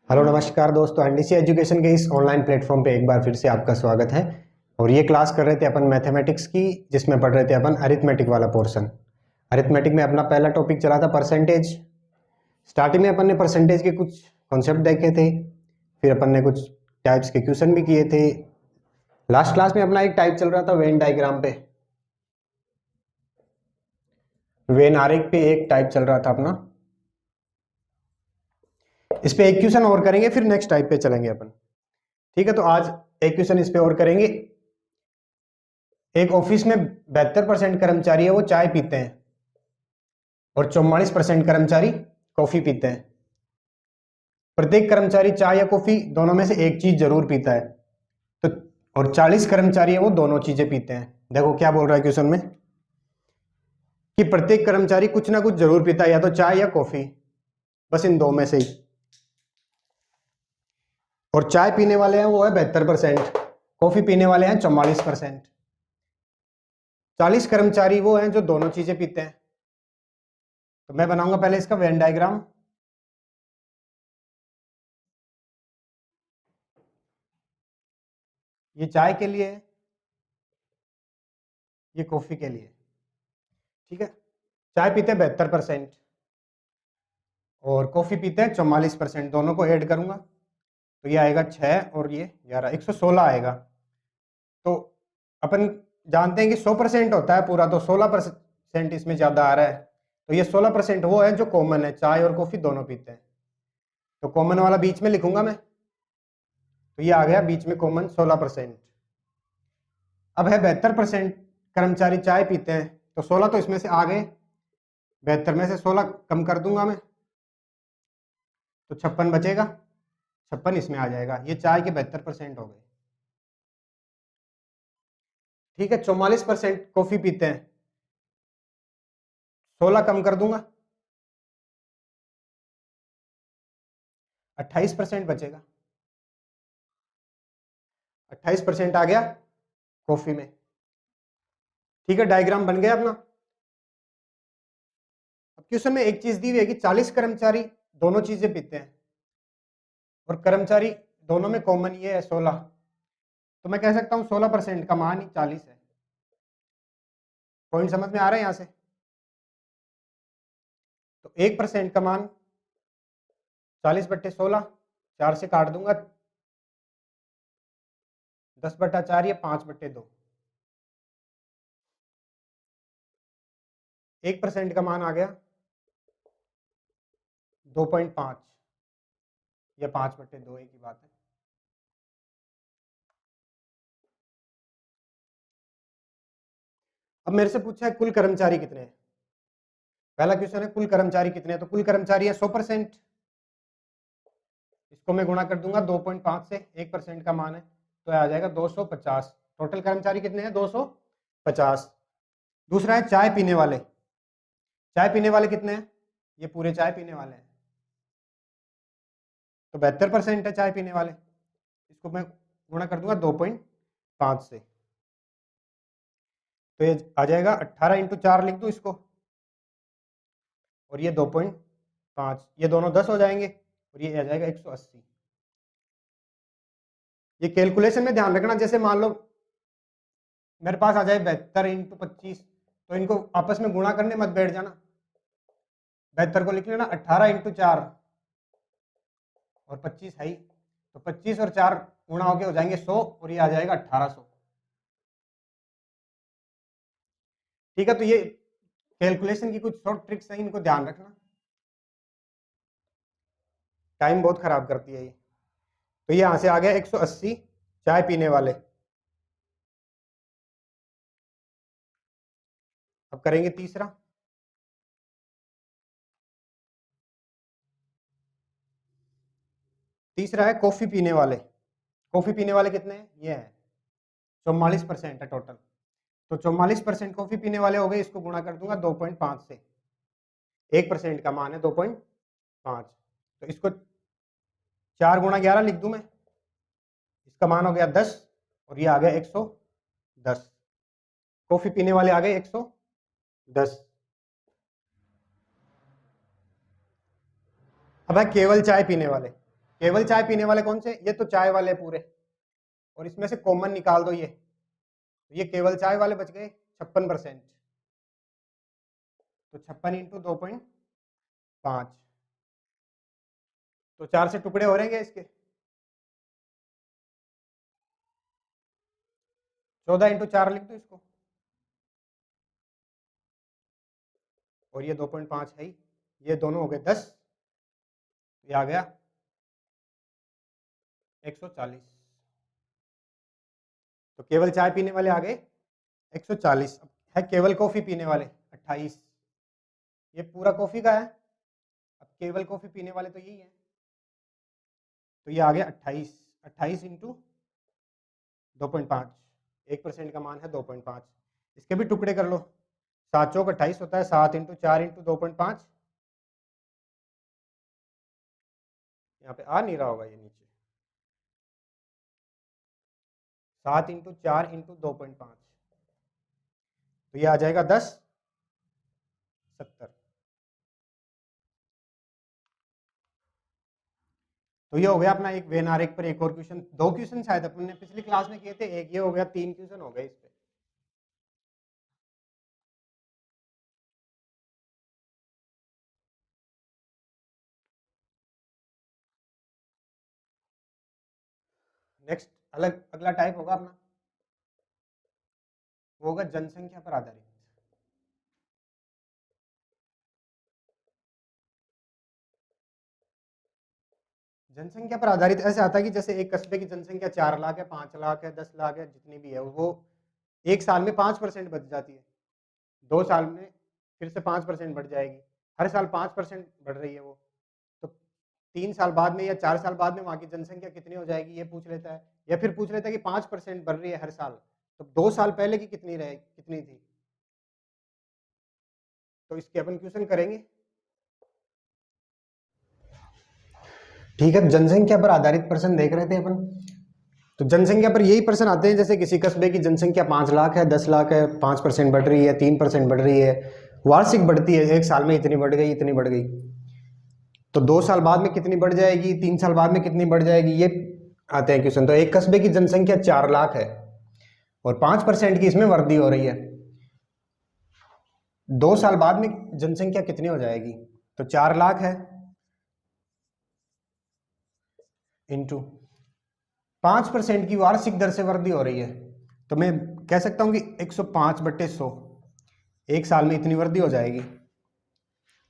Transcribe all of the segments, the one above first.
Hello नमस्कार दोस्तों, NDC education के इस ऑनलाइन प्लेटफॉर्म पे एक बार फिर से आपका स्वागत है। और ये क्लास कर रहे थे अपन मैथमेटिक्स की, जिसमें पढ़ रहे थे अपन अरिथमेटिक वाला पोर्शन। अरिथमेटिक में अपना पहला टॉपिक चला था परसेंटेज। स्टार्टिंग में अपन ने परसेंटेज के कुछ कॉन्सेप्ट देखे थे, फिर अपन ने कुछ टाइप्स के क्वेश्चन भी किए थे। लास्ट क्लास में अपना एक टाइप चल रहा था वेन डायग्राम पे, वेन आरेख पे एक टाइप चल रहा था अपना। इस पे एक क्वेश्चन और करेंगे, फिर नेक्स्ट टाइप पे चलेंगे अपन। ठीक है, तो आज एक क्वेश्चन इस पे और करेंगे। एक ऑफिस में 72% कर्मचारी है वो चाय पीते हैं और 44% कर्मचारी कॉफी पीते हैं। प्रत्येक कर्मचारी चाय या कॉफी दोनों में से एक चीज जरूर पीता है, तो और 40 कर्मचारी है वो दोनों चीजें पीते हैं। देखो क्या बोल रहा है क्वेश्चन में कि प्रत्येक कर्मचारी कुछ ना कुछ जरूर पीता है, या तो चाय या कॉफी, बस इन दो में से ही। और चाय पीने वाले हैं वो है 72%, कॉफी पीने वाले हैं 44%। 40 कर्मचारी वो हैं जो दोनों चीजें पीते हैं। तो मैं बनाऊंगा पहले इसका वेन डायग्राम। ये चाय के लिए है, ये कॉफी के लिए। ठीक है, चाय पीते हैं 72% और कॉफी पीते हैं 44%। दोनों को ऐड करूंगा तो ये आएगा 6 और ये 11, 116 आएगा। तो अपन जानते हैं कि 100% होता है पूरा, तो 16% इसमें ज्यादा आ रहा है। तो ये 16% वो है जो कॉमन है, चाय और कॉफी दोनों पीते हैं। तो कॉमन वाला बीच में लिखूंगा मैं, तो ये आ गया बीच में कॉमन 16%। अब है 72% कर्मचारी चाय पीते हैं, तो 16 तो इसमें से आ गए, 72 में से 16 कम कर दूंगा मैं तो 56 बचेगा। 56 इसमें आ जाएगा, ये चाय के 72% हो गए। ठीक है, 44% कॉफी पीते हैं, 16 कम कर दूंगा, 28% बचेगा। 28% आ गया कॉफी में। ठीक है, डायग्राम बन गया अपना। अब क्वेश्चन में एक चीज दी हुई है कि 40 कर्मचारी दोनों चीजें पीते हैं और कर्मचारी दोनों में कॉमन ये है 16, तो मैं कह सकता हूं 16% का मान ही 40 है। पॉइंट समझ में आ रहा है यहां से? तो 1% का मान 40/16, 4 से काट दूंगा, 10/4 या 5/2। 1% का मान आ गया 2.5 या 5/2, एक ही बात है। अब मेरे से पूछा है कुल कर्मचारी कितने हैं। पहला क्वेश्चन है कुल कर्मचारी कितने हैं, तो कुल कर्मचारी है 100%। इसको मैं गुणा कर दूंगा 2.5 से, 1% का मान है तो आ जाएगा 250। टोटल कर्मचारी कितने हैं? 250। दूसरा है चाय पीने वाले। चाय पीने वाले कितने हैं? ये पूरे चाय पीने वाले हैं, तो 72% है चाय पीने वाले। इसको मैं गुणा कर दूंगा 2.5 से, तो ये आ जाएगा 18 × 4 लिख दूं इसको, और ये 2.5, ये दोनों 10 हो जाएंगे और ये आ जाएगा 180। ये कैलकुलेशन में ध्यान रखना, जैसे मान लो मेरे पास आ जाए 72 × 25, तो इनको आपस में गुणा करने मत बैठ जाना। 72 को लिख लेना 18 × 4 और 25 है ही, तो 25 और 4 गुणा होके हो जाएंगे 100 और ये आ जाएगा 1800। ठीक है, तो ये कैलकुलेशन की कुछ शॉर्ट ट्रिक्स है, इनको ध्यान रखना, टाइम बहुत खराब करती है ये। तो ये यहां से आ गया 180 चाय पीने वाले। अब करेंगे तीसरा। तीसरा है कॉफी पीने वाले। कॉफी पीने वाले कितने हैं? ये है 44% है टोटल, तो 44% कॉफी पीने वाले हो गए। इसको गुणा कर दूंगा 2.5 से, 1% का मान है 2.5, तो इसको 4 × 11 लिख दूं मैं, इसका मान हो गया 10 और ये आ गया 110। कॉफी पीने वाले आ गए 110। अब है केवल चाय पीने वाले। केवल चाय पीने वाले कौन से? ये तो चाय वाले पूरे, और इसमें से कॉमन निकाल दो ये केवल चाय वाले बच गए 56%। तो 56 इंटू 2.5, तो 4 से टुकड़े हो रहेंगे इसके, 14 इंटू 4 लिख दो इसको, और ये 2.5 है ही, ये दोनों हो गए 10, ये आ गया 140। तो केवल चाय पीने वाले आ गए 140, है केवल कॉफी पीने वाले 28, ये पूरा कॉफी का है। अब केवल कॉफी पीने वाले तो यही है, तो ये आ गया 28, 28 इंटू 2.5, 1% का मान है 2.5, इसके भी टुकड़े कर लो, 7 चौक 28 होता है, 7 इंटू 4 इंटू 2.5, यहाँ पे आ नहीं रहा होगा ये नीचे, 7 इंटू 4 इंटू 2.5, तो ये आ जाएगा 10, 70। तो ये हो गया अपना एक वेन आरेख पर एक और क्वेश्चन, 2 क्वेश्चन शायद अपन ने पिछली क्लास में किए थे, एक ये हो गया, 3 क्वेश्चन हो गए इस पे। नेक्स्ट अगला टाइप होगा अपना, वो होगा जनसंख्या पर आधारित। जनसंख्या पर आधारित ऐसे आता है कि जैसे एक कस्बे की जनसंख्या 4 लाख है, 5 लाख है, 10 लाख है, जितनी भी है, वो एक साल में 5% बढ़ जाती है, 2 साल में फिर से 5% बढ़ जाएगी, हर साल 5% बढ़ रही है वो, तो 3 साल बाद में या 4 साल बाद में वहां की जनसंख्या कितनी हो जाएगी ये पूछ लेता है, या फिर पूछ लेता है कि 5% बढ़ रही है हर साल, तो 2 साल पहले की कितनी थी, तो इसके अपन क्वेश्चन करेंगे। ठीक है, जनसंख्या पर आधारित प्रश्न देख रहे थे अपन, तो जनसंख्या पर यही प्रश्न आते हैं, जैसे किसी कस्बे की जनसंख्या 5 लाख है, 10 लाख है, 5% बढ़ रही है, 3% बढ़ रही है, वार्षिक बढ़ती है, एक साल में इतनी बढ़ गई, इतनी बढ़ गई, तो 2 साल बाद में कितनी बढ़ जाएगी, 3 साल बाद में कितनी बढ़ जाएगी, ये आते हैं क्वेश्चन। तो एक कस्बे की जनसंख्या 4 लाख है और 5% की इसमें वृद्धि हो रही है, 2 साल बाद में जनसंख्या कितनी हो जाएगी, तो 4 लाख है इंटू 5% की वार्षिक दर से वृद्धि हो रही है, तो मैं कह सकता हूं कि 105/100, एक साल में इतनी वृद्धि हो जाएगी।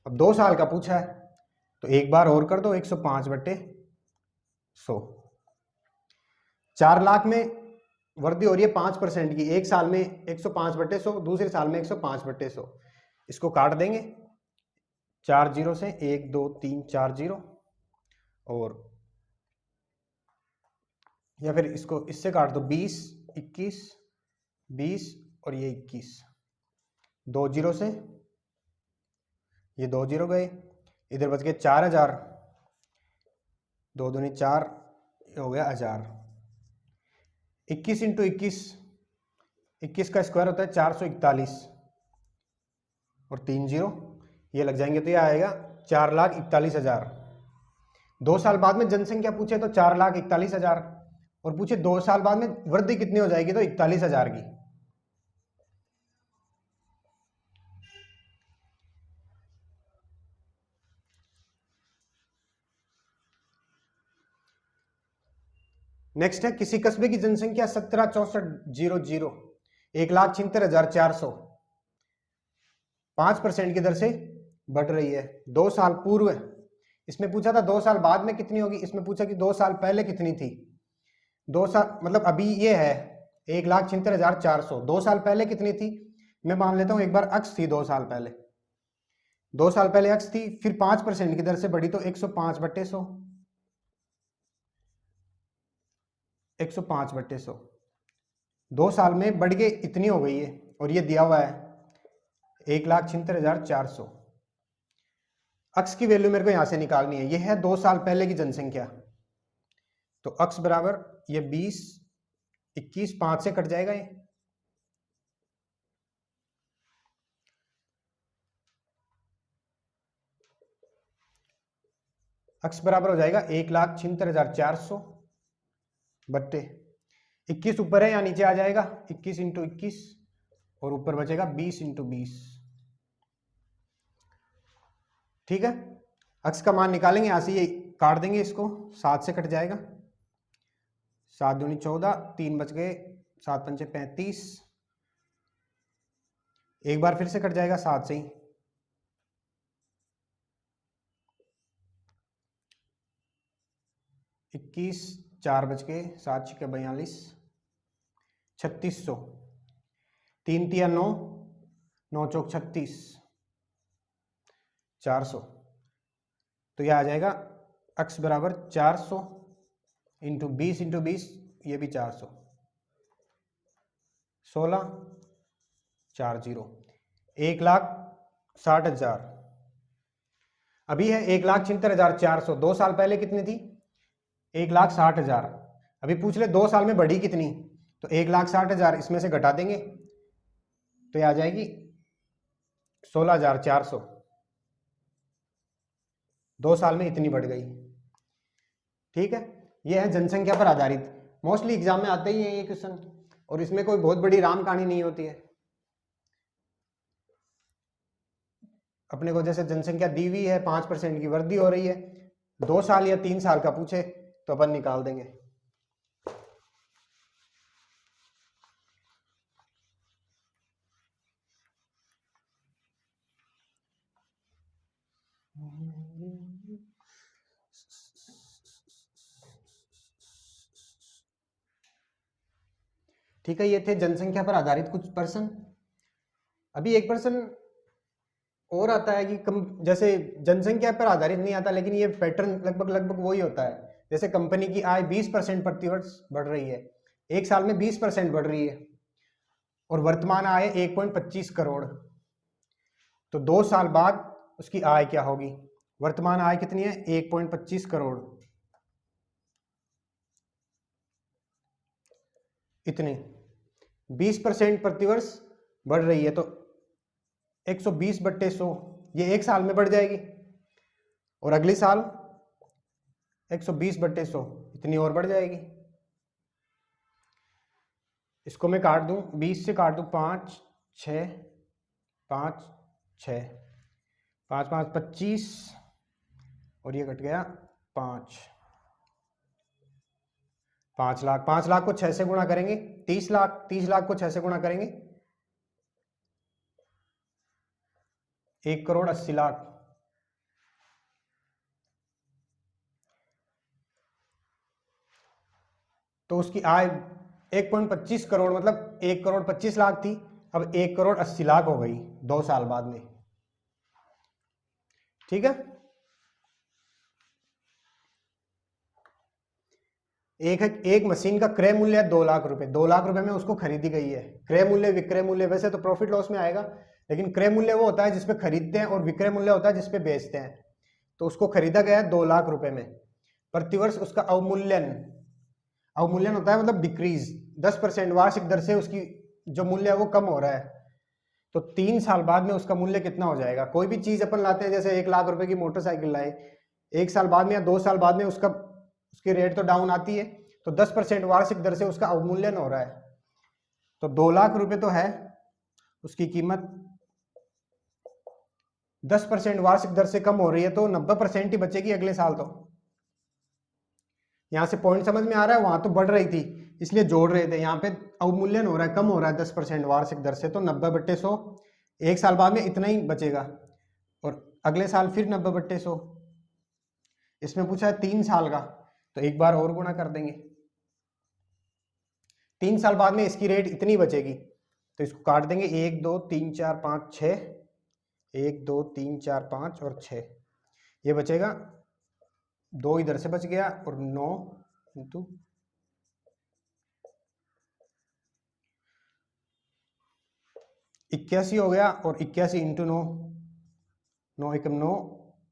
अब 2 साल का पूछा है, तो एक बार और कर दो, 105/100, 4 लाख में वृद्धि हो रही है 5% की, एक साल में 105/100, दूसरे साल में 105/100, इसको काट देंगे 4 जीरो से, 1 2 3 4 जीरो, और या फिर इसको इससे काट दो, 20 21 20 और ये 21, 2 जीरो से, ये 2 जीरो गए, इधर बच गए 4000, 2 दूनी 4, हो गया 1000, 21 इंटू 21, 21 का स्क्वायर होता है 441, और 3 जीरो ये लग जाएंगे, तो ये आएगा 4,41,000। 2 साल बाद में जनसंख्या पूछे तो 4,41,000, और पूछे 2 साल बाद में वृद्धि कितनी हो जाएगी, तो 41,000 की। नेक्स्ट है, किसी कस्बे की जनसंख्या 17,64,000, 1,76,400, 5% की दर से बढ़ रही है, 2 साल पूर्व, इसमें पूछा था 2 साल बाद में कितनी होगी, इसमें पूछा कि 2 साल पहले कितनी थी, 2 साल मतलब अभी ये है 1,76,400, 2 साल पहले कितनी थी, मैं मान लेता हूं एक बार अक्स थी 2 साल पहले, 2 साल पहले अक्स थी, फिर 5% की दर से बढ़ी, तो 105/100, 105/100, 2 साल में बढ़ के इतनी हो गई है, और ये दिया हुआ है 1,76,400, अक्स की वैल्यू मेरे को यहां से निकालनी है, ये है 2 साल पहले की जनसंख्या, तो अक्स बराबर ये 20 21 5 से कट जाएगा ये, अक्स बराबर हो जाएगा 1,76,400 बट्टे 21 ऊपर है या नीचे आ जाएगा 21 इंटू 21 और ऊपर बचेगा 20 इंटू 20। ठीक है, अक्स का मान निकालेंगे, यहां से ये काट देंगे, इसको 7 से कट जाएगा, 7 दूनी 14, 3 बच गए, 7 पंचे 35, एक बार फिर से कट जाएगा 7 से ही, 21, 4 बच गए, 7 छिके 42, 3600, 3 तिया 9, 9 चौक 36, 400। तो यह आ जाएगा अक्स बराबर 400 इंटू 20 इंटू 20, ये भी 400, 16, 40, 1,60,000। अभी है 1,76,400, 2 साल पहले कितनी थी 1,60,000। अभी पूछ ले 2 साल में बढ़ी कितनी, तो 1,60,000 इसमें से घटा देंगे तो ये आ जाएगी 16,400। 2 साल में इतनी बढ़ गई। ठीक है, ये है जनसंख्या पर आधारित, मोस्टली एग्जाम में आते ही है ये क्वेश्चन, और इसमें कोई बहुत बड़ी राम कहानी नहीं होती है। अपने को जैसे जनसंख्या दी हुई है 5% की वृद्धि हो रही है, 2 साल या 3 साल का पूछे तो अपन निकाल देंगे। ठीक है, ये थे जनसंख्या पर आधारित कुछ प्रश्न। अभी एक प्रश्न और आता है कि कम, जैसे जनसंख्या पर आधारित नहीं आता, लेकिन ये पैटर्न लगभग वही होता है। जैसे कंपनी की आय 20% प्रतिवर्ष बढ़ रही है, एक साल में 20% बढ़ रही है, और वर्तमान आय 1.25 करोड़, तो 2 साल बाद उसकी आय क्या होगी? वर्तमान आय कितनी है? 1.25 करोड़। इतनी 20% प्रतिवर्ष बढ़ रही है, तो 120/100 ये एक साल में बढ़ जाएगी, और अगले साल 120/100 इतनी और बढ़ जाएगी। इसको मैं काट दूं, 20 से काट दूं 5, 6, 5, 6, 5, 5, 25, और ये कट गया 5, 5 लाख। 5 लाख को 6 से गुणा करेंगे 30 लाख, 30 लाख को 6 से गुणा करेंगे 1,80,00,000। तो उसकी आय 1.25 करोड़ मतलब 1,25,00,000 थी, अब 1,80,00,000 हो गई 2 साल बाद में। ठीक है, एक मशीन का क्रय मूल्य है 2 लाख रुपए, 2 लाख रुपए में उसको खरीदी गई है। क्रय मूल्य विक्रय मूल्य वैसे तो प्रॉफिट लॉस में आएगा, लेकिन क्रय मूल्य वो होता है जिसपे खरीदते हैं, और विक्रय मूल्य होता है जिसपे बेचते हैं। तो उसको खरीदा गया है 2 लाख रुपए में, प्रतिवर्ष उसका अवमूल्यन, अवमूल्यन होता है मतलब डिक्रीज, 10% वार्षिक दर से उसकी जो मूल्य है वो कम हो रहा है। तो 3 साल बाद में उसका मूल्य कितना हो जाएगा? कोई भी चीज अपन लाते हैं, जैसे 1 लाख रुपए की मोटरसाइकिल लाए, 1 साल बाद में या 2 साल बाद में उसकी रेट तो डाउन आती है, तो 10% वार्षिक दर से उसका अवमूल्यन हो रहा है। तो 2 लाख रुपए तो है उसकी कीमत, 10% वार्षिक दर से कम हो रही है, तो 90% ही बचेगी अगले साल। तो यहां से पॉइंट समझ में आ रहा है, वहां तो बढ़ रही थी इसलिए जोड़ रहे थे, यहाँ पे अवमूल्यन हो रहा है, कम हो रहा है 10% वार्षिक दर से, तो 90/100, एक साल बाद में इतना ही बचेगा, और अगले साल फिर 90/100। इसमें पूछा है 3 साल का, तो एक बार और गुणा कर देंगे, 3 साल बाद में इसकी रेट इतनी बचेगी, तो इसको काट देंगे 1, 2, 3, 4, 5, 6, 1, 2, 3, 4, 5 और 6, ये बचेगा 2 इधर से बच गया, और 9 इंटू 81 हो गया, और 81 इंटू 9, 9 एकम 9,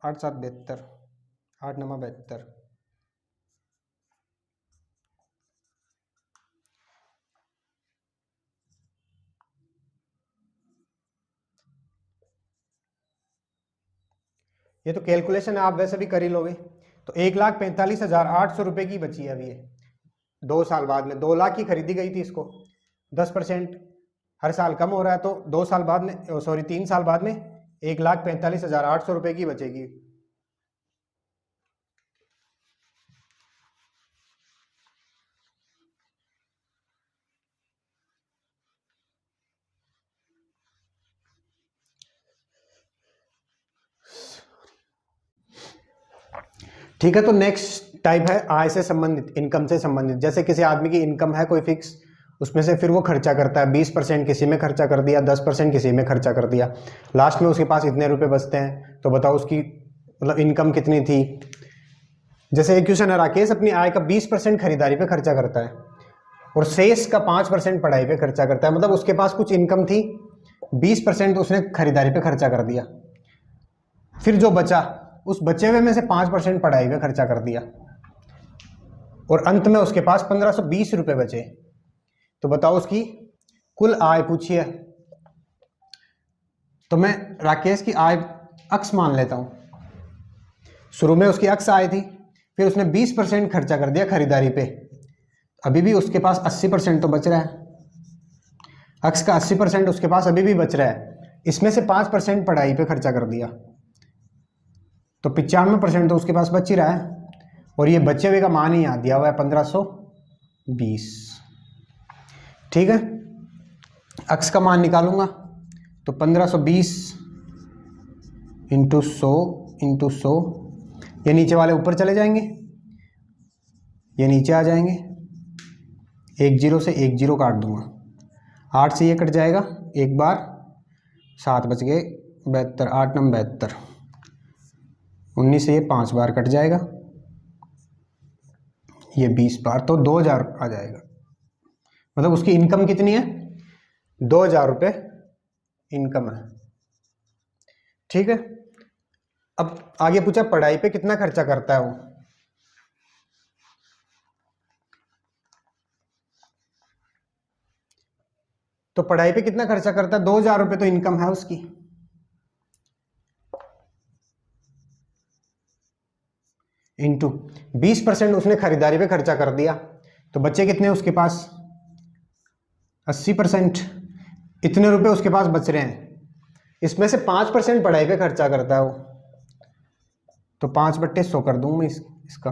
8 7 72, 8 9 72। ये तो कैलकुलेशन है, आप वैसे भी कर ही लोगे। तो तो 1,45,800 रुपये की बची है अभी ये 2 साल बाद में। 2 लाख की खरीदी गई थी इसको, 10% हर साल कम हो रहा है, तो 2 साल बाद में, सॉरी 3 साल बाद में 1,45,800 रुपये की बचेगी। ठीक है, तो नेक्स्ट टाइप है आय से संबंधित, इनकम से संबंधित। जैसे किसी आदमी की इनकम है कोई फिक्स, उसमें से फिर वो खर्चा करता है, 20% किसी में खर्चा कर दिया, 10% किसी में खर्चा कर दिया, लास्ट में उसके पास इतने रुपए बचते हैं। तो बताओ उसकी मतलब इनकम कितनी थी। जैसे एक क्वेश्चन है, राकेश अपनी आय का 20% खरीदारी पे खर्चा करता है और शेष का 5% पढ़ाई पे खर्चा करता है। मतलब उसके पास कुछ इनकम थी, 20% उसने खरीदारी पे खर्चा कर दिया, फिर जो बचा उस बचे हुए में से 5% पढ़ाई पे खर्चा कर दिया और अंत में उसके पास 1520 रुपये बचे। तो बताओ उसकी कुल आय पूछी है। तो मैं राकेश की आय अक्स मान लेता हूं। शुरू में उसकी अक्स आय थी, फिर उसने 20% खर्चा कर दिया खरीदारी पे, अभी भी उसके पास 80% तो बच रहा है। अक्स का 80% उसके पास अभी भी बच रहा है, इसमें से 5% पढ़ाई पे खर्चा कर दिया, तो 95% तो उसके पास बच ही रहा है। और ये बचे हुए का मान ही यहाँ दिया हुआ है 1520। ठीक है, अक्स का मान निकालूंगा तो 1520 इंटू 100, ये नीचे वाले ऊपर चले जाएंगे, ये नीचे आ जाएंगे, 1 0 से 1 0 काट दूंगा, 8 से ये कट जाएगा एक बार, 7 बच गए 72, 8 9 72, 19 से ये 5 बार कट जाएगा, ये 20 बार, तो 2000 आ जाएगा। मतलब उसकी इनकम कितनी है, 2000 रुपये इनकम है। ठीक है, अब आगे पूछा पढ़ाई पे कितना खर्चा करता है वो। तो पढ़ाई पे कितना खर्चा करता है, 2000 रुपये तो इनकम है उसकी, इंटू 20% उसने खरीदारी पे खर्चा कर दिया, तो बच्चे कितने उसके पास 80%, इतने रुपए उसके पास बच रहे हैं, इसमें से 5% पढ़ाई पे खर्चा करता है वो, तो 5/100 कर दूं मैं इसका,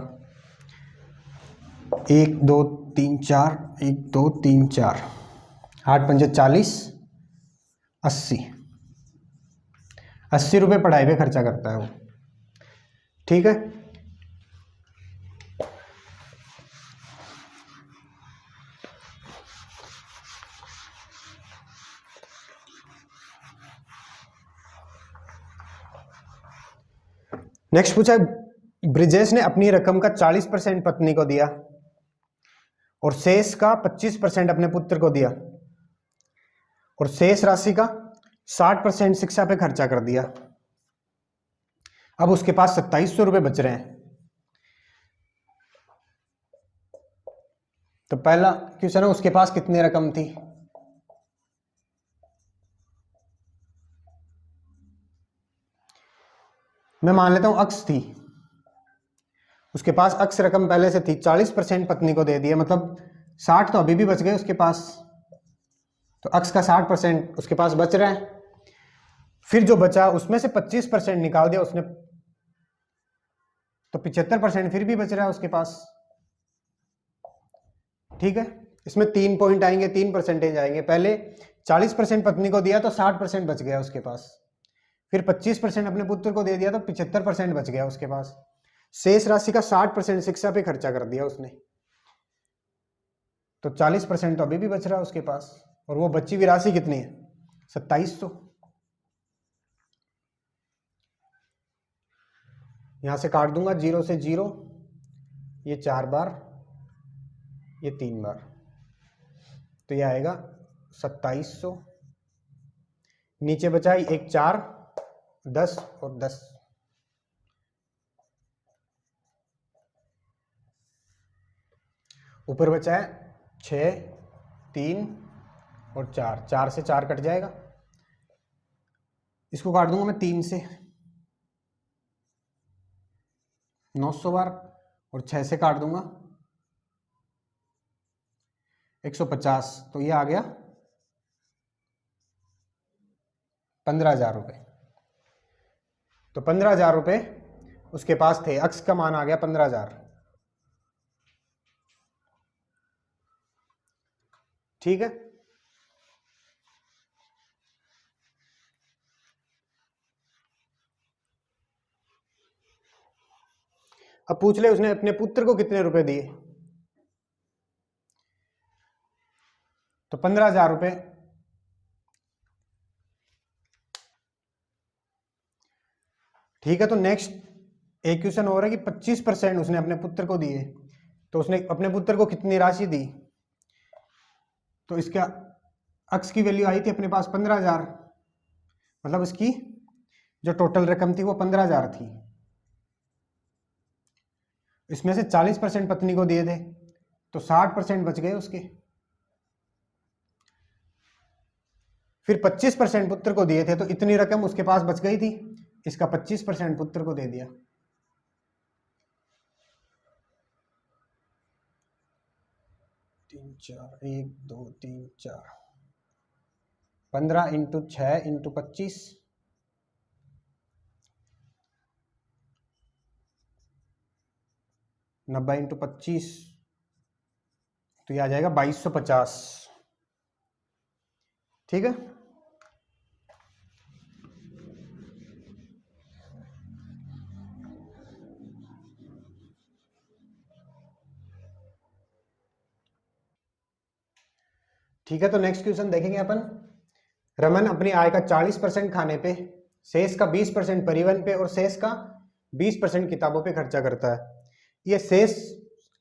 1 2 3 4, 1 2 3 4, 8 पंजे 40, 80 रुपये पढ़ाई पे खर्चा करता है वो। ठीक है, नेक्स्ट पूछा ब्रिजेश ने अपनी रकम का 40% पत्नी को दिया और शेष का 25% अपने पुत्र को दिया और शेष राशि का 60% शिक्षा पे खर्चा कर दिया। अब उसके पास 2700 रुपये बच रहे हैं। तो पहला क्वेश्चन है उसके पास कितनी रकम थी। मैं मान लेता हूं अक्स थी, उसके पास अक्स रकम पहले से थी, 40% पत्नी को दे दिया, मतलब 60 तो अभी भी बच गए उसके पास, तो अक्स का 60% उसके पास बच रहा है। फिर जो बचा उसमें से 25% निकाल दिया उसने, तो 75% फिर भी बच रहा है उसके पास। ठीक है, इसमें 3 पॉइंट आएंगे, 3% आएंगे। पहले 40% पत्नी को दिया तो 60% बच गया उसके पास, फिर 25% अपने पुत्र को दे दिया तो 75% बच गया उसके पास। शेष राशि का 60% शिक्षा पे खर्चा कर दिया उसने, तो 40% तो अभी भी बच रहा है उसके पास। और वो बची हुई राशि कितनी है, 2700। यहां से काट दूंगा 0 से 0, ये 4 बार, ये 3 बार, तो ये आएगा 2700। नीचे बचा एक 4, 10 और 10, ऊपर बचा है 6, 3 और 4, 4 से 4 कट जाएगा, इसको काट दूंगा मैं 3 से, 900 बार और 6 से काट दूंगा 150, तो ये आ गया 15,000 रुपये। तो 15,000 रुपये उसके पास थे, अक्स का मान आ गया 15,000। ठीक है, अब पूछ ले उसने अपने पुत्र को कितने रुपए दिए। तो 15,000 रुपये ठीक है। तो नेक्स्ट एक क्वेश्चन हो रहा है कि 25% उसने अपने पुत्र को दिए, तो उसने अपने पुत्र को कितनी राशि दी। तो इसका अक्स की वैल्यू आई थी अपने पास 15,000, मतलब उसकी जो टोटल रकम थी वो 15,000 थी। इसमें से 40% पत्नी को दिए थे, तो 60% बच गए उसके। फिर 25% पुत्र को दिए थे, तो इतनी रकम उसके पास बच गई थी, इसका 25% पुत्र को दे दिया। तीन चार 1 2 3 4 15 × 6 × 25 90 × 25, तो ये आ जाएगा 2250। ठीक है, ठीक है। तो नेक्स्ट क्वेश्चन देखेंगे अपन। रमन अपनी आय का 40% खाने पे, शेष का 20% परिवहन पे और शेष का 20% किताबों पे खर्चा करता है। ये शेष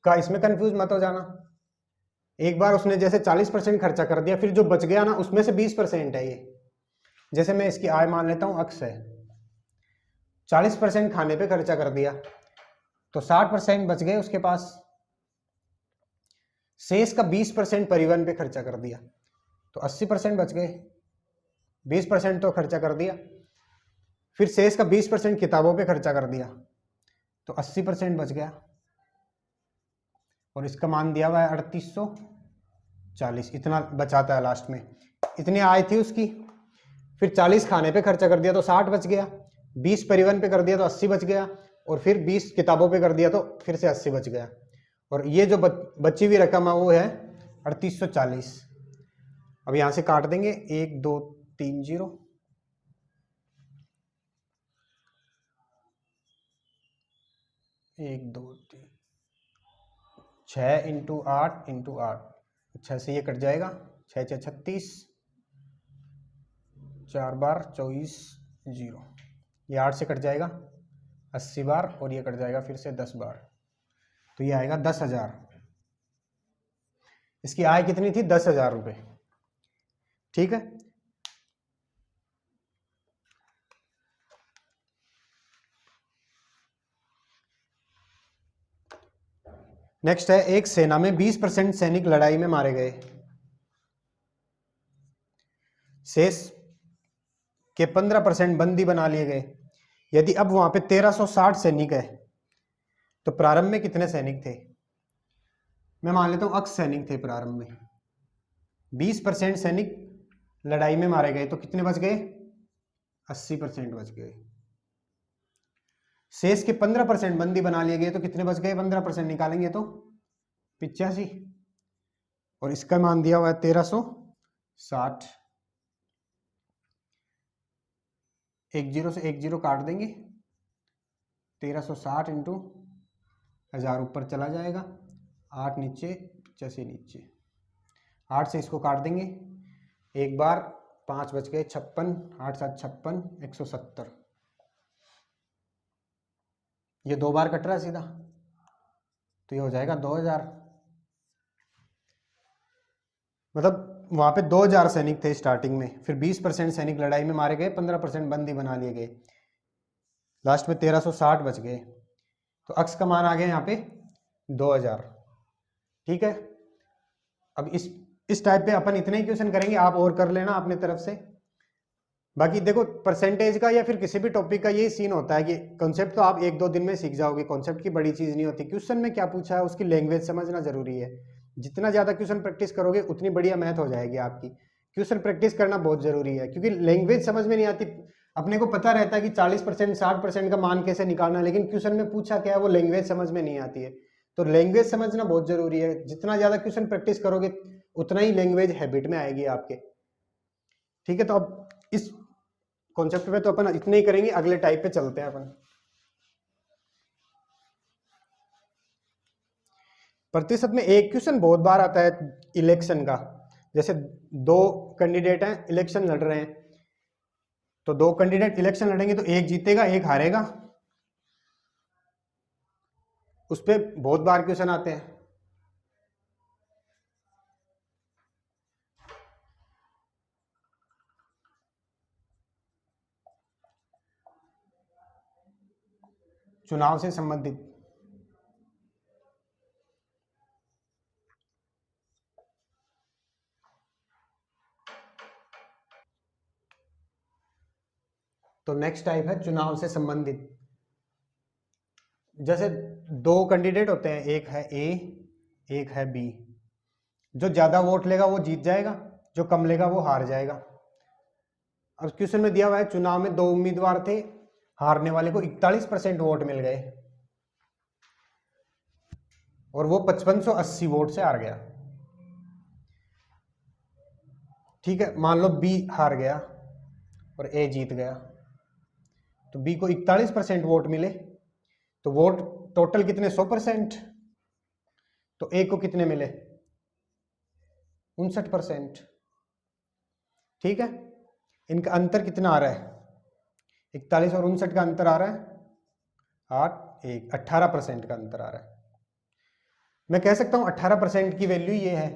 का इसमें कंफ्यूज मत हो जाना। एक बार उसने जैसे 40% खर्चा कर दिया, फिर जो बच गया ना उसमें से 20% है ये। जैसे मैं इसकी आय मान लेता हूं अक्स है, 40% खाने पे खर्चा कर दिया, तो 60% बच गए उसके पास। शेष का 20% परिवहन पे खर्चा कर दिया, तो 80% बच गए। 20% तो खर्चा कर दिया, फिर शेष का 20% किताबों पे खर्चा कर दिया, तो 80% बच गया। और इसका मान दिया हुआ है 3840, इतना बचाता है लास्ट में। इतनी आय थी उसकी, फिर 40 खाने पे खर्चा कर दिया तो 60 बच गया, 20 परिवहन पे कर दिया तो 80 बच गया, और फिर 20 किताबों पे कर दिया तो फिर से 80 बच गया। और ये जो बची हुई रकम है वो है 3840। अब यहां से काट देंगे 1 2 3 0, 1 2 3 6 × 8 × 8, 6 से ये कट जाएगा, 6 6 36, 4 बार 24 0, ये 8 से कट जाएगा 80 बार, और ये कट जाएगा फिर से 10 बार, तो ये आएगा 10,000। इसकी आय कितनी थी? 10,000 रुपये। ठीक है, नेक्स्ट है, एक सेना में 20% सैनिक लड़ाई में मारे गए, शेष के 15% बंदी बना लिए गए। यदि अब वहां पे 1360 सैनिक है, तो प्रारंभ में कितने सैनिक थे? मैं मान लेता हूं अक्स सैनिक थे प्रारंभ में। 20% सैनिक लड़ाई में मारे गए, तो कितने बच गए? 80% बच गए। शेष के 15% बंदी बना लिए गए, तो कितने बच गए? 15% निकालेंगे तो 85, और इसका मान दिया हुआ है 1360। 1 0 से 1 0 काट देंगे, 1360 × 1000 ऊपर चला जाएगा, 8 नीचे 85 नीचे, 8 से इसको काट देंगे, एक बार 5 बच गए 56, 8 7 56, 170, ये 2 बार कट रहा है सीधा, तो ये हो जाएगा 2000। मतलब वहां पे 2000 सैनिक थे स्टार्टिंग में, फिर 20% सैनिक लड़ाई में मारे गए, 15% बंदी बना लिए गए, लास्ट में 1360 बच गए, तो अक्स का मान आ गया यहाँ पे 2000। ठीक है, अब इस टाइप पे अपन इतने ही क्वेश्चन करेंगे, आप और कर लेना अपने तरफ से। बाकी देखो परसेंटेज का या फिर किसी भी टॉपिक का यही सीन होता है कि कॉन्सेप्ट तो आप 1-2 दिन में सीख जाओगे, कॉन्सेप्ट की बड़ी चीज़ नहीं होती। क्वेश्चन में क्या पूछा है उसकी लैंग्वेज समझना जरूरी है। जितना ज़्यादा क्वेश्चन प्रैक्टिस करोगे उतनी बढ़िया मैथ हो जाएगी आपकी। क्वेश्चन प्रैक्टिस करना बहुत जरूरी है क्योंकि लैंग्वेज समझ में नहीं आती। अपने को पता रहता है कि 40% 60% का मान कैसे निकालना है, लेकिन क्वेश्चन में पूछा क्या है वो लैंग्वेज समझ में नहीं आती है। तो लैंग्वेज समझना बहुत जरूरी है। जितना ज़्यादा क्वेश्चन प्रैक्टिस करोगे उतना ही लैंग्वेज हैबिट में आएगी आपके। ठीक है, तो अब इस कॉन्सेप्ट पे तो अपन इतने ही करेंगे, अगले टाइप पे चलते हैं अपन। प्रतिशत में एक क्वेश्चन बहुत बार आता है इलेक्शन का। जैसे दो कैंडिडेट हैं, इलेक्शन लड़ रहे हैं, तो दो कैंडिडेट इलेक्शन लड़ेंगे तो एक जीतेगा एक हारेगा। उस पर बहुत बार क्वेश्चन आते हैं। चुनाव से संबंधित। तो नेक्स्ट टाइप है चुनाव से संबंधित। जैसे दो कैंडिडेट होते हैं, एक है ए एक है बी। जो ज्यादा वोट लेगा वो जीत जाएगा, जो कम लेगा वो हार जाएगा। अब क्वेश्चन में दिया हुआ है चुनाव में दो उम्मीदवार थे, हारने वाले को 41% वोट मिल गए और वो 5580 वोट से हार गया। ठीक है, मान लो बी हार गया और ए जीत गया, तो बी को 41% वोट मिले, तो वोट टोटल कितने 100%, तो ए को कितने मिले 59%। ठीक है, इनका अंतर कितना आ रहा है 41 और 59 का अंतर आ रहा है 18% का अंतर आ रहा है। मैं कह सकता हूं 18% की वैल्यू ये है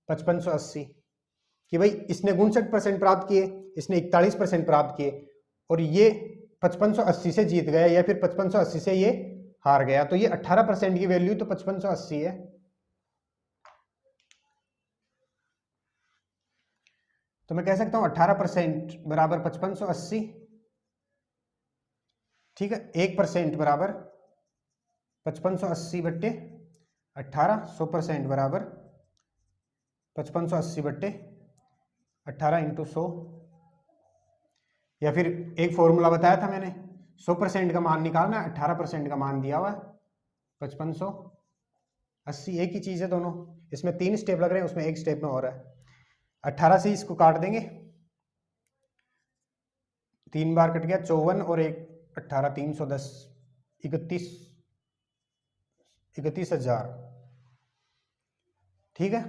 5580 कि भाई इसने 59% प्राप्त किए, इसने 41% प्राप्त किए और ये 5580 से जीत गया या फिर 5580 से ये हार गया, तो ये 18% की वैल्यू तो 5580 है। तो मैं कह सकता हूं 18% बराबर 5580। ठीक है, 1% बराबर 5580 बट्टे 18, 100% बराबर 5580 बट्टे 18 इंटू 100। या फिर एक फॉर्मूला बताया था मैंने, 100% का मान निकालना, 18% का मान दिया हुआ है 5580। एक ही चीज़ है दोनों, इसमें 3 स्टेप लग रहे हैं, उसमें एक स्टेप में हो रहा है। 18 से इसको काट देंगे, 3 बार कट गया 54 और एक 18 310 31,000। ठीक है,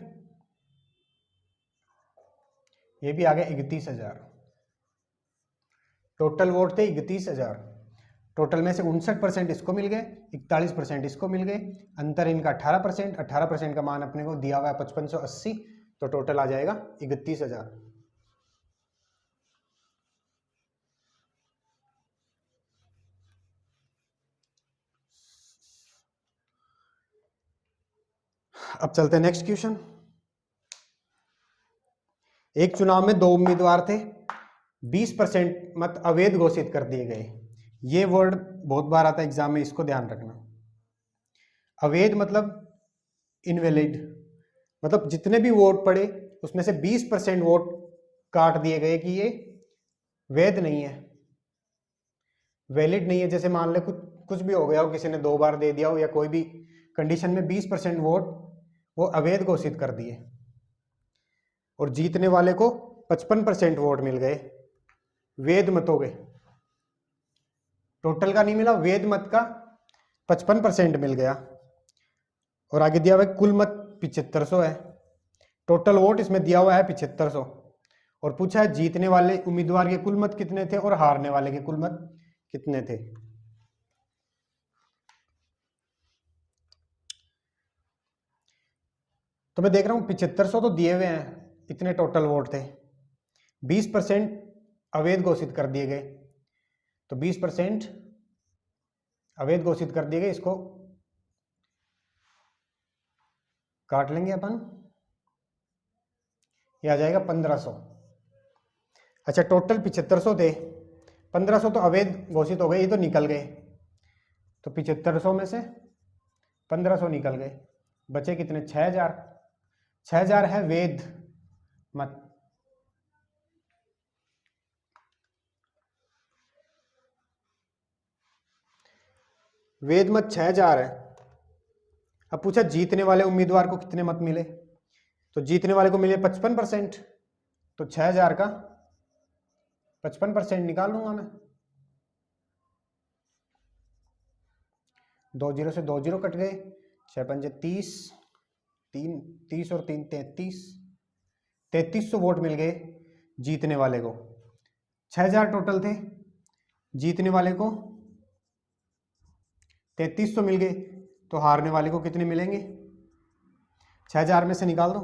ये भी आ गया 31,000। टोटल वोट थे 31,000, टोटल में से 59% इसको मिल गए, 41% इसको मिल गए, अंतर इनका 18%। 18% का मान अपने को दिया हुआ है 5580, तो टोटल आ जाएगा 31,000। अब चलते हैं नेक्स्ट क्वेश्चन। एक चुनाव में दो उम्मीदवार थे, 20% मत अवैध घोषित कर दिए गए। ये वर्ड बहुत बार आता है एग्जाम में, इसको ध्यान रखना। अवैध मतलब इनवैलिड, मतलब जितने भी वोट पड़े उसमें से 20% वोट काट दिए गए कि ये वैध नहीं है, वैलिड नहीं है। जैसे मान ले कुछ कुछ भी हो गया हो, किसी ने 2 बार दे दिया हो या कोई भी कंडीशन में 20% वोट वो अवैध घोषित कर दिए और जीतने वाले को 55% वोट मिल गए वैध मतों के। टोटल का नहीं मिला, वैध मत का 55% मिल गया। और आगे दिया हुआ है कुल मत 7500 है, टोटल वोट इसमें दिया हुआ है 7500 और पूछा है जीतने वाले उम्मीदवार के कुल मत कितने थे और हारने वाले के कुल मत कितने थे। तो मैं देख रहा हूं 7500 तो दिए हुए हैं, इतने टोटल वोट थे, 20% अवैध घोषित कर दिए गए, तो 20% अवैध घोषित कर दिए गए, इसको काट लेंगे अपन, ये आ जाएगा 1500। अच्छा टोटल 7500 थे, 1500 तो अवैध घोषित हो गए, ये तो निकल गए, तो 7500 में से 1500 निकल गए, बचे कितने 6000। 6000 है वैध मत। वैध मत 6000 है। अब पूछा जीतने वाले उम्मीदवार को कितने मत मिले, तो जीतने वाले को मिले 55%, तो 6000 का 55% निकाल लूंगा मैं। 2 जीरो से 2 जीरो कट गए, 6 पंजे 30, 30 और 3 33, 3300 वोट मिल गए जीतने वाले को। 6000 टोटल थे, जीतने वाले को 3300 मिल गए, तो हारने वाले को कितने मिलेंगे? 6000 में से निकाल दो,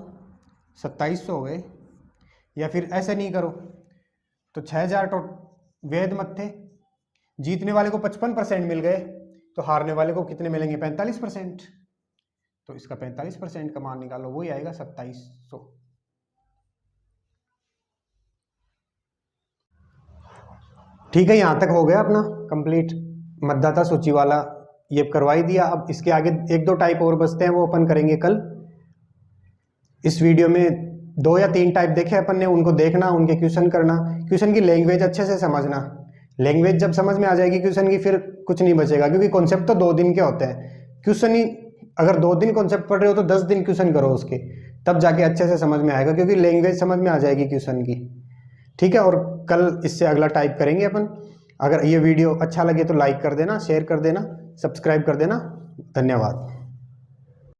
2700 हो गए। या फिर ऐसे नहीं करो तो 6000 वैध मत थे, जीतने वाले को 55% मिल गए, तो हारने वाले को कितने मिलेंगे? 45%। तो इसका 45% का मान निकालो, वही आएगा 2700। ठीक है, यहां तक हो गया अपना कंप्लीट मतदाता सूची वाला, ये करवाई दिया। अब इसके आगे 1-2 टाइप और बचते हैं, वो अपन करेंगे कल। इस वीडियो में 2 या 3 टाइप देखे अपन ने, उनको देखना, उनके क्वेश्चन करना, क्वेश्चन की लैंग्वेज अच्छे से समझना। लैंग्वेज जब समझ में आ जाएगी क्वेश्चन की, फिर कुछ नहीं बचेगा, क्योंकि कॉन्सेप्ट तो 2 दिन के होते हैं। क्वेश्चन ही अगर 2 दिन कॉन्सेप्ट पढ़ रहे हो तो 10 दिन क्वेश्चन करो उसके, तब जाके अच्छे से समझ में आएगा, क्योंकि लैंग्वेज समझ में आ जाएगी क्वेश्चन की। ठीक है, और कल इससे अगला टाइप करेंगे अपन। अगर ये वीडियो अच्छा लगे तो लाइक कर देना, शेयर कर देना, सब्सक्राइब कर देना। धन्यवाद।